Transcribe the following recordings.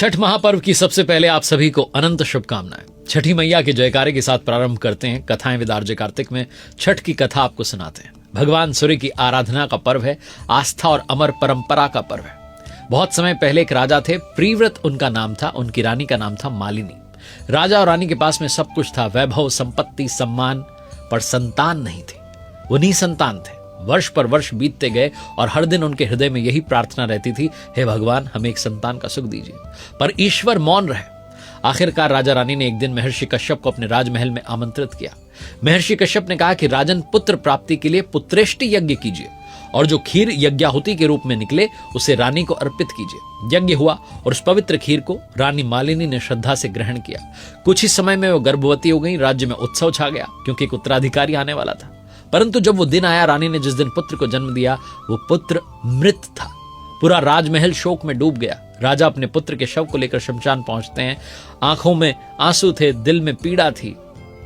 छठ महापर्व की सबसे पहले आप सभी को अनंत शुभकामनाएं। छठी मैया के जयकारे के साथ प्रारंभ करते हैं कथाएं विद आरजे कार्तिक में। छठ की कथा आपको सुनाते हैं। भगवान सूर्य की आराधना का पर्व है, आस्था और अमर परंपरा का पर्व है। बहुत समय पहले एक राजा थे, प्रिव्रत उनका नाम था, उनकी रानी का नाम था मालिनी। राजा और रानी के पास में सब कुछ था, वैभव, संपत्ति, सम्मान, पर संतान नहीं थी। वो निसंतान थे। वर्ष पर वर्ष बीतते गए और हर दिन उनके हृदय में यही प्रार्थना रहती थी, हे भगवान हमें एक संतान का सुख दीजिए। पर ईश्वर मौन रहे। आखिरकार राजा रानी ने एक दिन महर्षि कश्यप को अपने राजमहल में आमंत्रित किया। महर्षि कश्यप ने कहा कि राजन, पुत्र प्राप्ति के लिए पुत्रेष्टि यज्ञ कीजिए और जो खीर यज्ञाहुति के रूप में निकले उसे रानी को अर्पित कीजिए। यज्ञ हुआ और उस पवित्र खीर को रानी मालिनी ने श्रद्धा से ग्रहण किया। कुछ ही समय में वो गर्भवती हो गई। राज्य में उत्सव छा गया क्योंकि एक उत्तराधिकारी आने वाला था। परंतु जब वो दिन आया, रानी ने जिस दिन पुत्र को जन्म दिया, वो पुत्र मृत था। पूरा राजमहल शोक में डूब गया। राजा अपने पुत्र के शव को लेकर शमशान पहुंचते हैं। आंखों में आंसू थे, दिल में पीड़ा थी।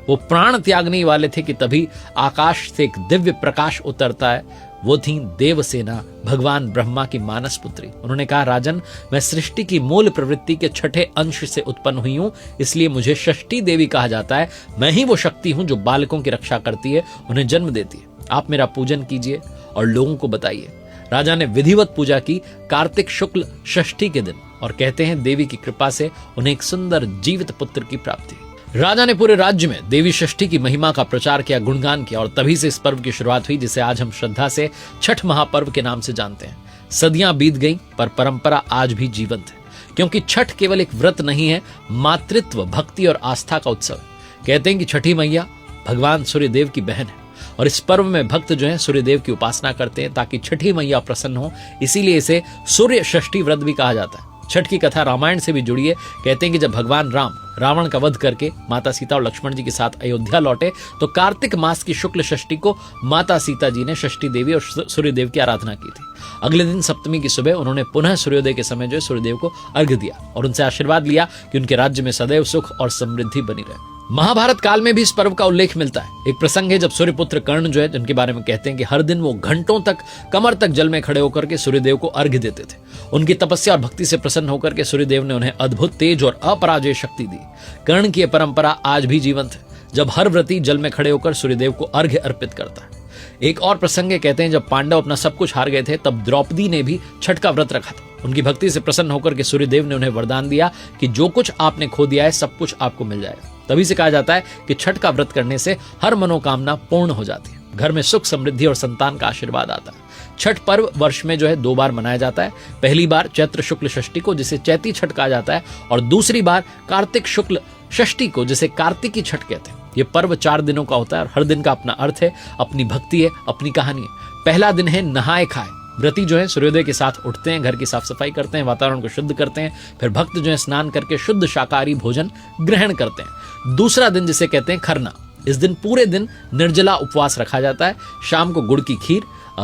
वो प्राण त्यागने वाले थे कि तभी आकाश से एक दिव्य प्रकाश उतरता है। वो थी देवसेना, भगवान ब्रह्मा की मानस पुत्री। उन्होंने कहा, राजन, मैं सृष्टि की मूल प्रवृत्ति के छठे अंश से उत्पन्न हुई हूं, इसलिए मुझे षष्ठी देवी कहा जाता है। मैं ही वो शक्ति हूं जो बालकों की रक्षा करती है, उन्हें जन्म देती है। आप मेरा पूजन कीजिए और लोगों को बताइए। राजा ने विधिवत पूजा की कार्तिक शुक्ल षष्ठी के दिन, और कहते हैं देवी की कृपा से उन्हें एक सुंदर जीवित पुत्र की प्राप्ति हुई। राजा ने पूरे राज्य में देवी षष्ठी की महिमा का प्रचार किया, गुणगान किया, और तभी से इस पर्व की शुरुआत हुई जिसे आज हम श्रद्धा से छठ महापर्व के नाम से जानते हैं। सदियां बीत गईं पर परंपरा आज भी जीवंत है, क्योंकि छठ केवल एक व्रत नहीं है, मातृत्व, भक्ति और आस्था का उत्सव है। कहते हैं कि छठी मैया भगवान सूर्यदेव की बहन है और इस पर्व में भक्त जो है सूर्यदेव की उपासना करते हैं ताकि छठी मैया प्रसन्न हो। इसीलिए इसे सूर्य षष्ठी व्रत भी कहा जाता है। छठ की कथा रामायण से भी जुड़ी है। कहते हैं कि जब भगवान राम रावण का वध करके माता सीता और लक्ष्मण जी के साथ अयोध्या लौटे तो कार्तिक मास की शुक्ल षष्ठी को माता सीता जी ने षष्ठी देवी और सूर्यदेव की आराधना की थी। अगले दिन सप्तमी की सुबह उन्होंने पुनः सूर्योदय के समय जो सूर्यदेव को अर्घ्य दिया और उनसे आशीर्वाद लिया कि उनके राज्य में सदैव सुख और समृद्धि बनी रहे। महाभारत काल में भी इस पर्व का उल्लेख मिलता है। एक प्रसंग है जब सूर्यपुत्र कर्ण जो है, जिनके बारे में कहते हैं कि हर दिन वो घंटों तक कमर तक जल में खड़े होकर के सूर्यदेव को अर्घ्य देते थे। उनकी तपस्या और भक्ति से प्रसन्न होकर के सूर्यदेव ने उन्हें अद्भुत तेज और अपराजय शक्ति दी। कर्ण की यह परंपरा आज भी जीवंत है, जब हर व्रती जल में खड़े होकर सूर्यदेव को अर्घ्य अर्पित करता है। एक और प्रसंग है, कहते हैं जब पांडव अपना सब कुछ हार गए थे तब द्रौपदी ने भी छठ का व्रत रखा था। उनकी भक्ति से प्रसन्न होकर के सूर्यदेव ने उन्हें वरदान दिया कि जो कुछ आपने खो दिया है सब कुछ आपको मिल जाएगा। तभी से कहा जाता है कि छठ का व्रत करने से हर मनोकामना पूर्ण हो जाती है, घर में सुख, समृद्धि और संतान का आशीर्वाद आता है। छठ पर्व वर्ष में जो है 2 बार मनाया जाता है। पहली बार चैत्र शुक्ल षष्ठी को, जिसे चैती छठ कहा जाता है, और दूसरी बार कार्तिक शुक्ल षष्ठी को, जिसे कार्तिकी छठ कहते हैं। ये पर्व 4 दिनों का होता है और हर दिन का अपना अर्थ है, अपनी भक्ति है, अपनी कहानी है। पहला दिन है नहाए खाए। व्रती जो है सूर्योदय के साथ उठते हैं, घर की साफ सफाई करते हैं, वातावरण को शुद्ध करते हैं। फिर भक्त जो है स्नान करके शुद्ध शाकाहारी भोजन ग्रहण करते हैं। दूसरा दिन जिसे कहते हैं खरना, इस दिन पूरे दिन निर्जला उपवास रखा जाता है। शाम को गुड़ की खीर,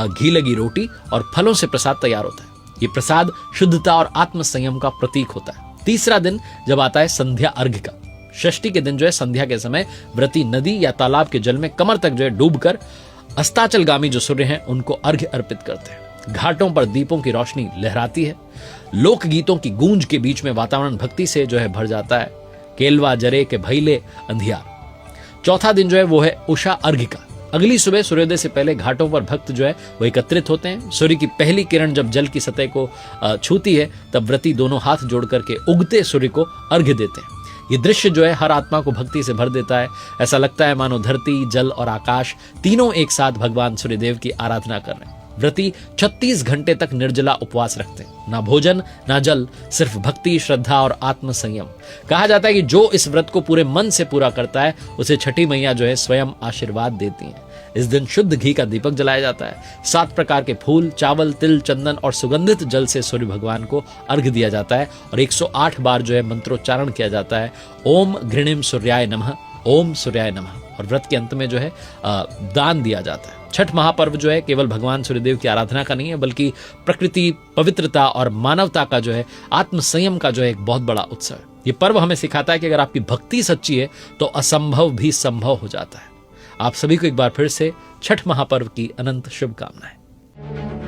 घी लगी रोटी और फलों से प्रसाद तैयार होता है। ये प्रसाद शुद्धता और आत्म संयम का प्रतीक होता है। तीसरा दिन जब आता है संध्या अर्घ्य का। षष्ठी के दिन जो है संध्या के समय व्रती नदी या तालाब के जल में कमर तक जो है डूबकर अस्ताचलगामी जो सूर्य हैं उनको अर्घ्य अर्पित करते हैं। घाटों पर दीपों की रोशनी लहराती है। लोकगीतों की गूंज के बीच में वातावरण भक्ति से जो है भर जाता है। केलवा जरे के भैले अंधियार। चौथा दिन जो है वो है उषा अर्घ्य का। अगली सुबह सूर्योदय से पहले घाटों पर भक्त जो है वो एकत्रित होते हैं। सूर्य की पहली किरण जब जल की सतह को छूती है तब व्रती दोनों हाथ जोड़ करके उगते सूर्य को अर्घ्य देते हैं। ये दृश्य जो है हर आत्मा को भक्ति से भर देता है। ऐसा लगता है मानो धरती, जल और आकाश तीनों एक साथ भगवान सूर्यदेव की आराधना कर रहे हैं। व्रती 36 घंटे तक निर्जला उपवास रखते हैं, ना भोजन ना जल, सिर्फ भक्ति, श्रद्धा और आत्म संयम। कहा जाता है कि जो इस व्रत को पूरे मन से पूरा करता है उसे छठी मैया जो है स्वयं आशीर्वाद देती हैं। इस दिन शुद्ध घी का दीपक जलाया जाता है। 7 प्रकार के फूल, चावल, तिल, चंदन और सुगंधित जल से सूर्य भगवान को अर्घ्य दिया जाता है और 108 बार जो है मंत्रोच्चारण किया जाता है। ओम घृणिम सूर्याय नमः, ओम सूर्याय नमः। और व्रत के अंत में जो है दान दिया जाता है। छठ महापर्व जो है केवल भगवान सूर्यदेव की आराधना का नहीं है, बल्कि प्रकृति, पवित्रता और मानवता का जो है आत्म संयम का जो है एक बहुत बड़ा उत्सव है। ये पर्व हमें सिखाता है कि अगर आपकी भक्ति सच्ची है तो असंभव भी संभव हो जाता है। आप सभी को एक बार फिर से छठ महापर्व की अनंत शुभकामनाएं।